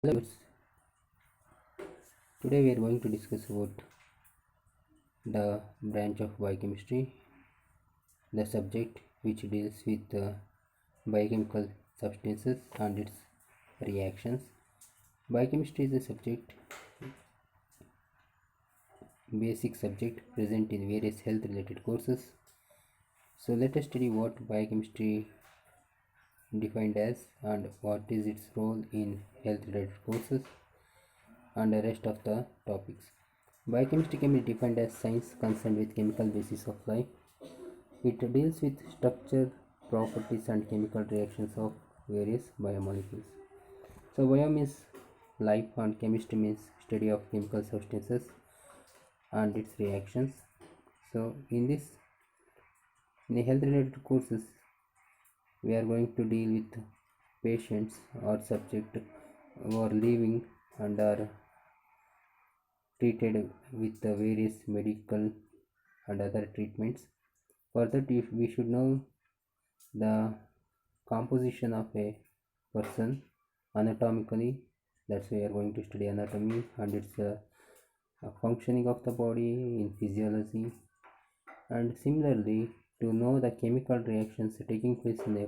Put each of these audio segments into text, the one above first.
Hello, today we are going to discuss about the branch of biochemistry, the subject which deals with biochemical substances and its reactions. Biochemistry is a subject, basic subject present in various health related courses. So let us study what biochemistry defined as and what is its role in health related courses and the rest of the topics. Biochemistry can be defined as science concerned with chemical basis of life. It deals with structure, properties, and chemical reactions of various biomolecules. So, bio means life, and chemistry means study of chemical substances and its reactions. So, in the health related courses, we are going to deal with patients or subject who are living and are treated with the various medical and other treatments. For that, if we should know the composition of a person anatomically, that's why we are going to study anatomy and its functioning of the body in physiology, and similarly to know the chemical reactions taking place in a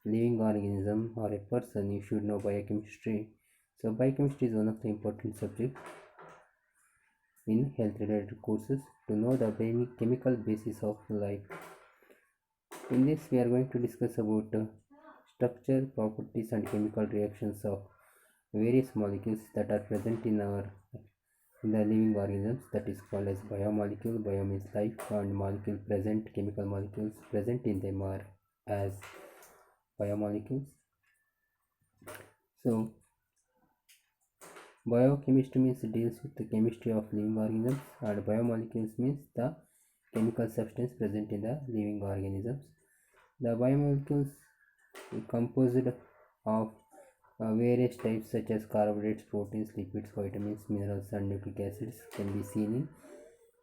living organism or a person, you should know biochemistry. So biochemistry is one of the important subjects in health related courses to know the chemical basis of life. In this, we are going to discuss about structure, properties, and chemical reactions of various molecules that are present in the living organisms. That is called as biomolecule. Bio means life, and molecule present. Chemical molecules present in them are as biomolecules. So, biochemistry means it deals with the chemistry of living organisms, and biomolecules means the chemical substance present in the living organisms. The biomolecules composed of various types such as carbohydrates, proteins, lipids, vitamins, minerals, and nucleic acids can be seen in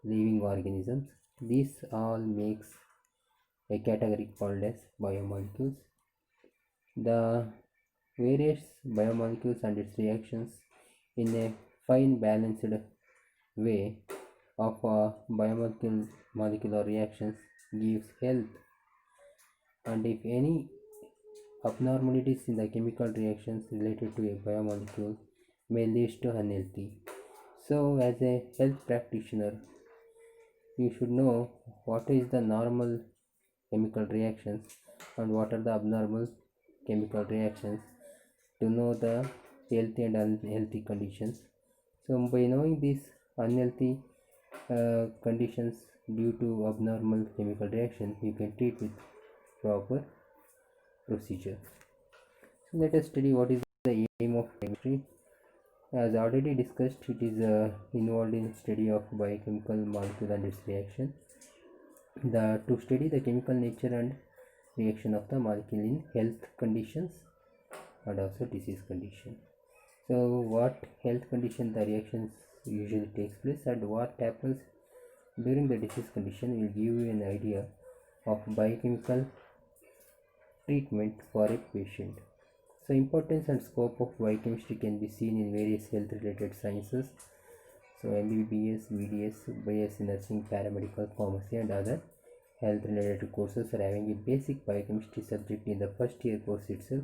living organisms. This all makes a category called as biomolecules. The various biomolecules and its reactions in a fine balanced way of biomolecular reactions gives health, and if any abnormalities in the chemical reactions related to a biomolecule may lead to unhealthy. So, as a health practitioner, you should know what is the normal chemical reactions and what are the abnormal chemical reactions to know the healthy and unhealthy conditions. So, by knowing these unhealthy conditions due to abnormal chemical reaction, you can treat with proper procedure. So let us study what is the aim of chemistry. As already discussed, it is involved in study of biochemical molecule and its reaction. To study the chemical nature and reaction of the molecule in health conditions and also disease condition. So what health condition the reactions usually takes place and what happens during the disease condition will give you an idea of biochemical treatment for a patient. So importance and scope of biochemistry can be seen in various health related sciences. So MBBS, BDS, BS nursing, paramedical, pharmacy and other health related courses are having a basic biochemistry subject in the first year course itself.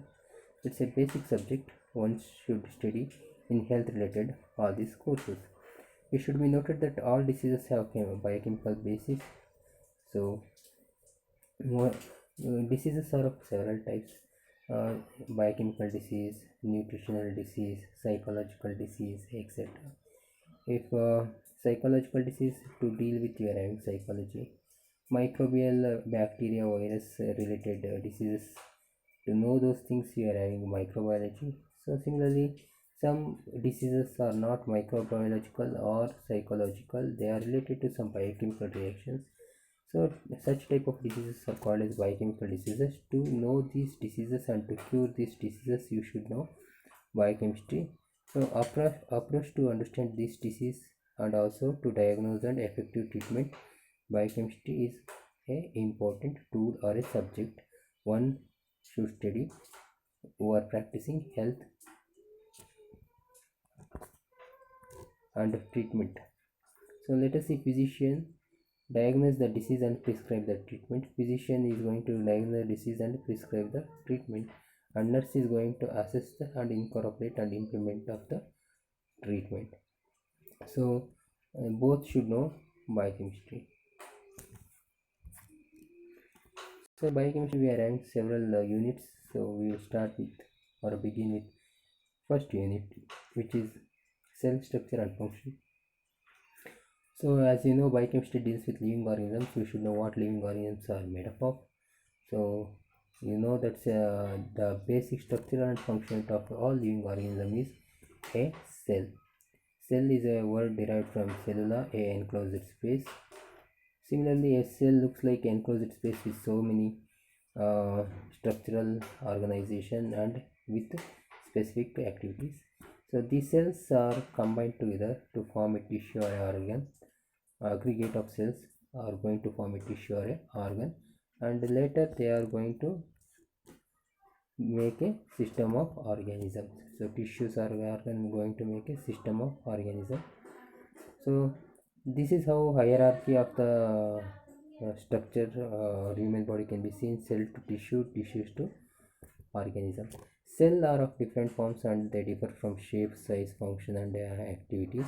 It's a basic subject one should study in health related all these courses. It should be noted that all diseases have a biochemical basis. So diseases are of several types: uh, biochemical disease, nutritional disease, psychological disease, etc. If psychological disease, to deal with, you are having psychology. Microbial, bacteria, virus related diseases, to know those things, you are having microbiology. So similarly, some diseases are not microbiological or psychological, they are related to some biochemical reactions. So such type of diseases are called as biochemical diseases. To know these diseases and to cure these diseases, you should know biochemistry. So approach to understand this disease and also to diagnose and effective treatment, biochemistry is a important tool or a subject one should study who are practicing health and treatment. So let us see physician diagnose the disease and prescribe the treatment. Physician is going to diagnose the disease and prescribe the treatment, and nurse is going to assess and incorporate and implement of the treatment. So both should know biochemistry. So biochemistry we are having several units. So we will start with or begin with first unit, which is cell structure and function. So as you know, biochemistry deals with living organisms. We should know what living organisms are made up of. So you know that's the basic structure and function of all living organism is a cell. Cell is a word derived from cellula, a enclosed space. Similarly, a cell looks like enclosed space with so many structural organization and with specific activities. So these cells are combined together to form a tissue or organ. Aggregate of cells are going to form a tissue or a organ, and later they are going to make a system of organisms. So tissues are going to make a system of organism. So this is how hierarchy of the structure human body can be seen: cell to tissue, tissues to organism. Cell are of different forms and they differ from shape, size, function, and activities.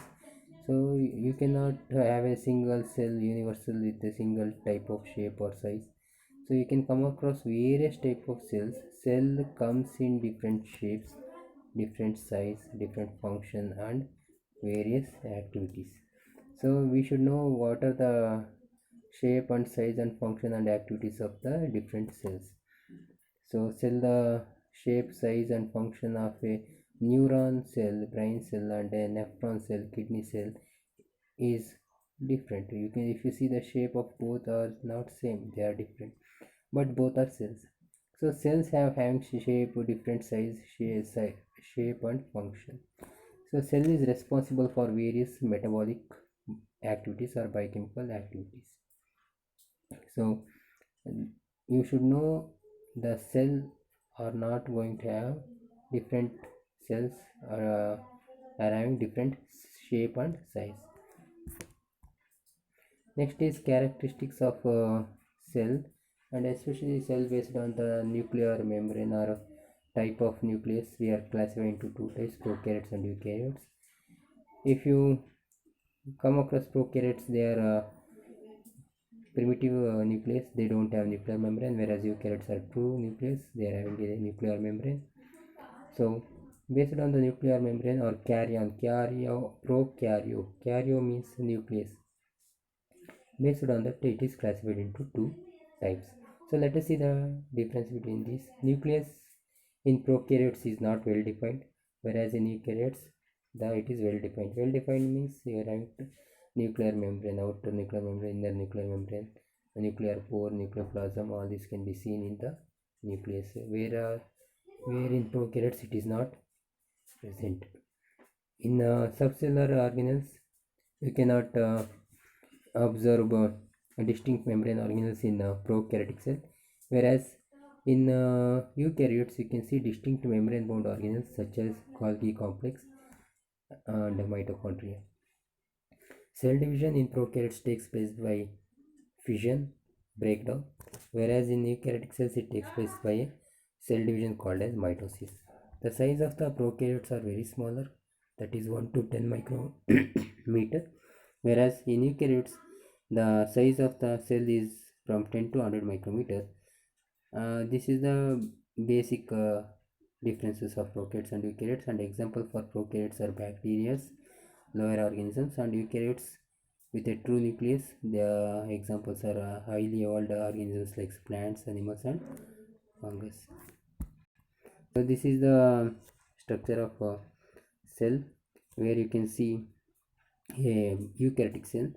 So you cannot have a single cell universal with a single type of shape or size. So you can come across various type of cells. Cell comes in different shapes, different size, different function, and various activities. So we should know what are the shape and size and function and activities of the different cells. So cell the shape, size, and function of a neuron cell, brain cell, and a nephron cell, kidney cell is different. You can, if you see the shape of both are not same, they are different, but both are cells. So cells have having shape, different size, shape and function. So cell is responsible for various metabolic activities or biochemical activities. So you should know the cell are not going to have different cells are having different shape and size. Next is characteristics of cell, and especially cell based on the nuclear membrane or type of nucleus. We are classified into two types: prokaryotes and eukaryotes. If you come across prokaryotes, they are primitive nucleus, they don't have nuclear membrane, whereas eukaryotes are true nucleus, they are having a nuclear membrane. So based on the nuclear membrane or karyo means nucleus. Based on that, it is classified into two types. So let us see the difference between these. Nucleus in prokaryotes is not well defined, whereas in eukaryotes it is well defined. Well defined means you are having nuclear membrane, outer nuclear membrane, inner nuclear membrane, nuclear pore, nuclear plasm, all this can be seen in the nucleus, where in prokaryotes it is not present. In subcellular organelles, you cannot observe distinct membrane organelles in prokaryotic cell, whereas in eukaryotes you can see distinct membrane bound organelles such as Golgi complex and mitochondria. Cell division in prokaryotes takes place by fission breakdown, whereas in eukaryotic cells it takes place by a cell division called as mitosis. The size of the prokaryotes are very smaller, that is 1 to 10 micrometer, whereas in eukaryotes the size of the cell is from 10 to 100 micrometer. This is the basic differences of prokaryotes and eukaryotes, and example for prokaryotes are bacteria, lower organisms, and eukaryotes with a true nucleus. The examples are highly evolved organisms like plants, animals, and fungus. So this is the structure of cell, where you can see a eukaryotic cell.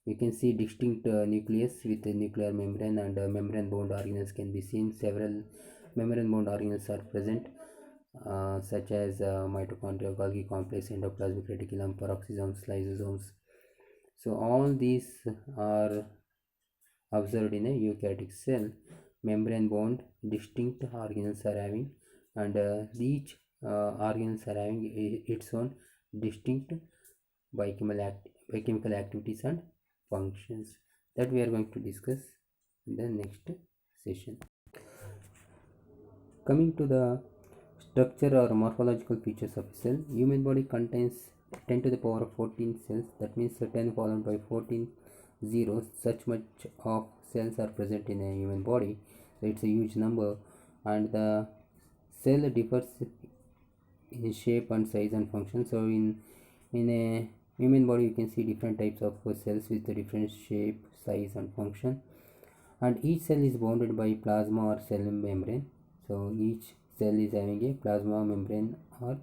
You can see distinct nucleus with a nuclear membrane, and membrane bound organelles can be seen. Several membrane bound organelles are present, such as mitochondria, Golgi complex, endoplasmic reticulum, peroxisomes, lysosomes. So all these are observed in a eukaryotic cell. Membrane bound distinct organelles are having, and each organelles are having its own distinct biochemical activities and functions that we are going to discuss in the next session. Coming to the structure or morphological features of a cell, human body contains 10 to the power of 14 cells. That means 10 followed by 14 zeros. Such much of cells are present in a human body. So it's a huge number, and the cell differs in shape and size and function. So in a human body, you can see different types of cells with a different shape, size, and function, and each cell is bounded by plasma or cell membrane. So each cell is having a plasma membrane or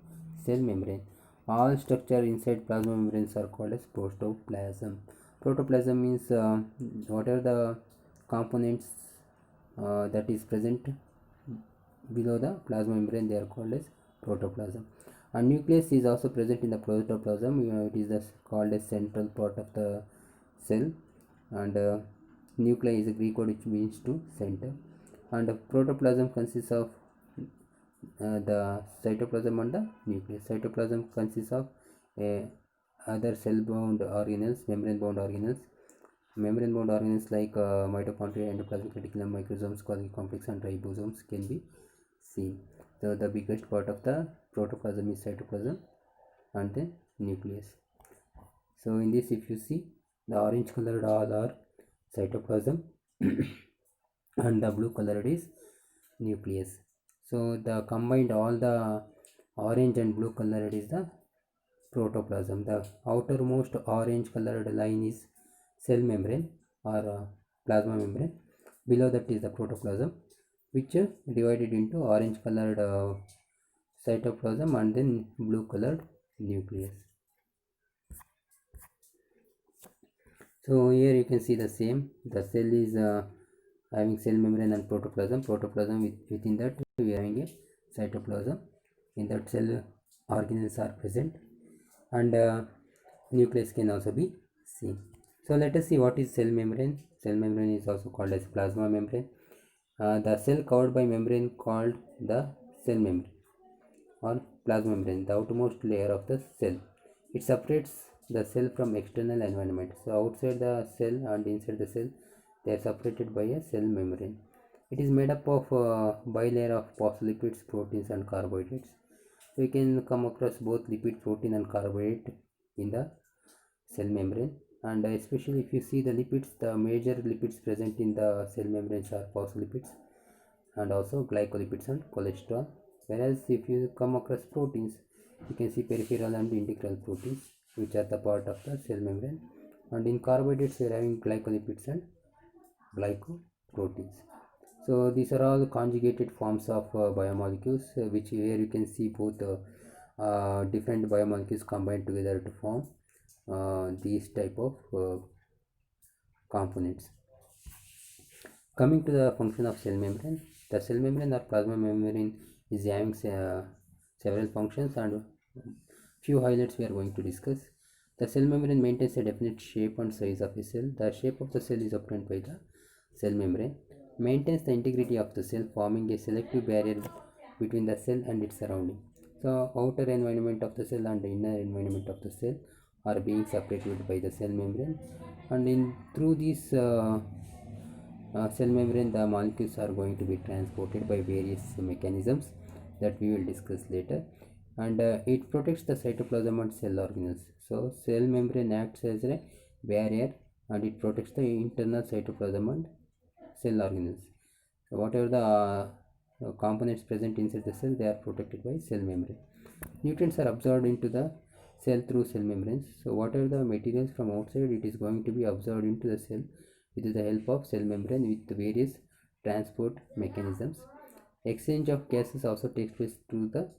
cell membrane. All structure inside plasma membranes are called as protoplasm. Protoplasm means what are the components that is present below the plasma membrane, they are called as protoplasm. And nucleus is also present in the protoplasm. It is called as central part of the cell, and nuclei is a Greek word which means to center. And protoplasm consists of the cytoplasm and the nucleus. Cytoplasm consists of other cell bound organelles, membrane bound organelles. Membrane bound organelles like mitochondria, endoplasmic reticulum, microsomes, Golgi complex, and ribosomes can be seen. So the biggest part of the protoplasm is cytoplasm and then nucleus. So in this, if you see, the orange colored all are cytoplasm and the blue colored is nucleus. So the combined all the orange and blue colored is the protoplasm. The outermost orange colored line is cell membrane or plasma membrane. Below that is the protoplasm, which divided into orange colored cytoplasm and then blue colored nucleus. So here you can see the same. The cell is having cell membrane and protoplasm. Within that we are having a cytoplasm. In that cell organelles are present, and nucleus can also be seen. So let us see what is cell membrane. Cell membrane is also called as plasma membrane. The cell covered by membrane called the cell membrane or plasma membrane, the outermost layer of the cell. It separates the cell from external environment. So outside the cell and inside the cell, they are separated by a cell membrane. It is made up of bilayer of phospholipids, proteins, and carbohydrates. So you can come across both lipid, protein, and carbohydrate in the cell membrane. And especially if you see the lipids, the major lipids present in the cell membranes are phospholipids and also glycolipids and cholesterol. Whereas if you come across proteins, you can see peripheral and integral proteins, which are the part of the cell membrane. And in carbohydrates, we are having glycolipids and glycoproteins. So these are all conjugated forms of biomolecules, which here you can see both different biomolecules combined together to form these type of components. Coming to the function of cell membrane, the cell membrane or plasma membrane is having several functions, and few highlights we are going to discuss. The cell membrane maintains a definite shape and size of a cell. The shape of the cell is obtained by the cell membrane. Maintains the integrity of the cell, forming a selective barrier between the cell and its surrounding. So outer environment of the cell and the inner environment of the cell are being separated by the cell membrane, and through this cell membrane, the molecules are going to be transported by various mechanisms that we will discuss later, and it protects the cytoplasm and cell organelles. So cell membrane acts as a barrier, and it protects the internal cytoplasm and cell organelles. So whatever the components present inside the cell, they are protected by cell membrane. Nutrients are absorbed into the cell through cell membranes. So whatever the materials from outside, it is going to be absorbed into the cell with the help of cell membrane with various transport mechanisms. Exchange of gases also takes place through the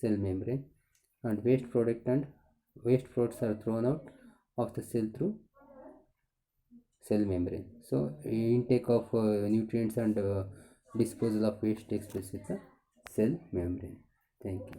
cell membrane, and waste products are thrown out of the cell through cell membrane. So intake of nutrients and disposal of waste takes place with the cell membrane. Thank you.